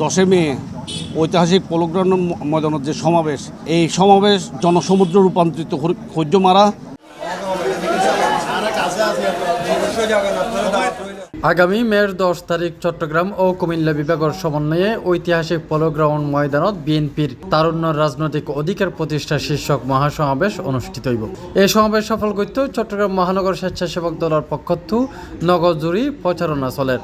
10 মে ঐতিহাসিক পলোগ্রাউন্ড ময়দানের যে সমাবেশ, এই সমাবেশ জনসমুদ্র রূপান্তরিত সূর্য মারা। আগামী মের 10 তারিখ চট্টগ্রাম ও কুমিল্লা বিভাগের সমন্বয়ে ঐতিহাসিক পলোগ্রাউন্ড ময়দানত বিএনপির তারুণ্য রাজনৈতিক অধিকার প্রতিষ্ঠা শীর্ষক মহাসমাবেশ অনুষ্ঠিত হইব। এই সমাবেশ সফল করতে চট্টগ্রাম মহানগর স্বেচ্ছাসেবক দলের পক্ষথু নগর জুড়ি প্রচারণা চলে।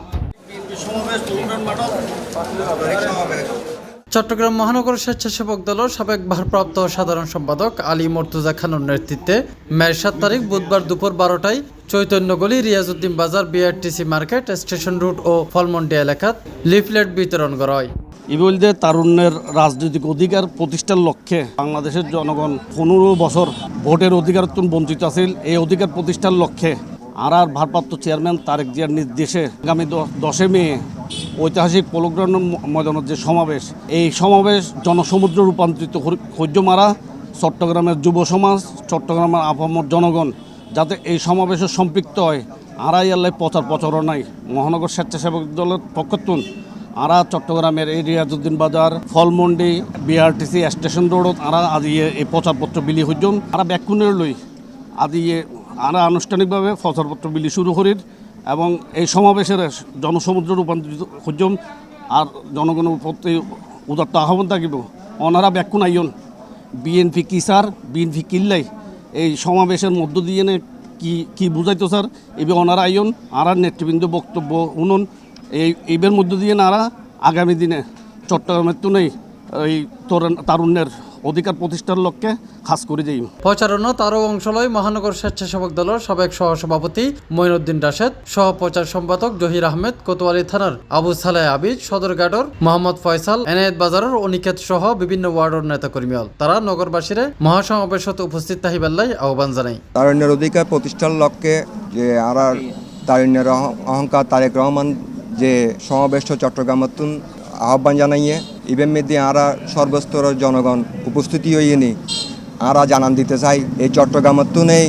চট্টগ্রাম মহানগর স্বেচ্ছাসেবক দলের সাবেক ভারপ্রাপ্ত সাধারণ সম্পাদক আলী মর্তুজা খানের নেতৃত্বে মের 7 তারিখ বুধবার দুপুর 12টায় চৈতন্যগলি রিয়াজউদ্দিন বাজার বিআরটিসি মার্কেট স্টেশন রোড ও ফলমন্ডি এলাকাত লিফলেট বিতরণ করা হয়। ইবলদের তারুণ্যের রাজনৈতিক অধিকার প্রতিষ্ঠার লক্ষ্যে বাংলাদেশের জনগণ 15 বছর ভোটের অধিকার বঞ্চিত আছিল। এই অধিকার প্রতিষ্ঠার লক্ষ্যে আর ভারপ্রাপ্ত চেয়ারম্যান তারেক জিয়ার নির্দেশে আগামী 10 মে ঐতিহাসিক পলোগ্রাউন্ড ময়দানের যে সমাবেশ, এই সমাবেশ জনসমুদ্র রূপান্তরিত সূর্য মারা। চট্টগ্রামের যুব সমাজ, চট্টগ্রামের আপামর জনগণ যাতে এই সমাবেশে সম্পৃক্ত হয়, আড়াই আল্লাহ প্রচারণায় মহানগর স্বেচ্ছাসেবক দলের পক্ষতুন আরা চট্টগ্রামের এই রিয়াজউদ্দিন বাজার, ফলমন্ডি, বিআরটিসি স্টেশন রোডত আরা আদি এই প্রচারপত্র বিলি হইজন। আরা ব্যাকুনের লই আদি আরা আনুষ্ঠানিকভাবে প্রচারপত্র বিলি শুরু করির এবং এই সমাবেশের জনসমুদ্র রূপান্তরিত হইজম আর জনগণের প্রতি উদাত্ত আহ্বান থাকিব। ওনারা ব্যাকুন আইন বিএনপি কি স্যার, বিএনপি কিল্লাই এই সমাবেশের মধ্য দিয়ে কি বুঝাইতো স্যার, এবার ওনারা আইন আর নেতৃবৃন্দ বক্তব্য উনুন এইবার মধ্য দিয়ে নারা আগামী দিনে চট্টগ্রামের তো নেই এই তারুণ্যের অধিকার প্রতিষ্ঠার লক্ষ্যে খাস করে যাই। প্রচারণা তারও অংশ লয় মহানগর স্বেচ্ছাসেবক দলের সাবেক সহসভাপতি মঈনুদ্দিন রাশেদ, সহ প্রচার সম্পাদক জহির আহমেদ, কোতোয়ালি থানার আবু সালেহ আবিদ, সদরঘাটর মোহাম্মদ ফয়সাল, এনায়েত বাজারের অনিকেত সহ বিভিন্ন ওয়ার্ডের নেতাকর্মী। তারা নগরবাসীরে মহাসমাবেশত উপস্থিত থাকিবাল্লাই আহ্বান জানায়। তারুণ্যের অধিকার প্রতিষ্ঠার লক্ষ্যে যে আর তারুণ্যের অহংকার তারেক রহমান যে সমাবেশ চট্টগ্রামতুন আহ্বান জানাইয়ে ইভেন মেদি আরা সর্বস্তরের জনগণ উপস্থিতি হইনি আরা জানান দিতে চাই এই চট্টগ্রামতুনেই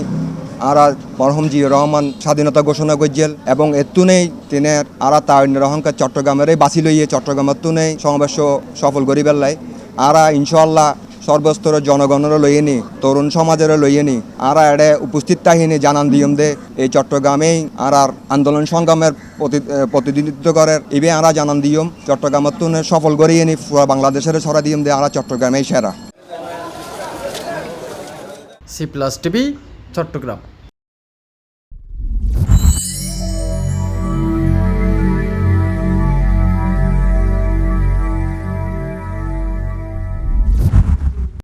আরা মরহুম জিয়র রহমান স্বাধীনতা ঘোষণা করছেন এবং এতুনেই তিনি আরা তারুণ্যের অহংকার চট্টগ্রামেরই বাঁচি লইয়ে চট্টগ্রামতুনেই সমাবেশ সফল করি পেলাই আরা ইনশাল্লাহ সর্বস্তরের জনগণেরও লইয়ে নি, তরুণ সমাজেরও লইয়ে নি আরা এড়ে উপস্থিত তাহিনী জানান দিয়ম দে এই চট্টগ্রামেই আর আন্দোলন সংগ্রামের প্রতিনিধিত্ব করে ইবে আরা জানান দিয়ম চট্টগ্রামের তুনে সফল করিয়ে নি পুরো বাংলাদেশের ছড়া দিয়ম দে আরা চট্টগ্রামেই সেরা। C+ TV Chittagong.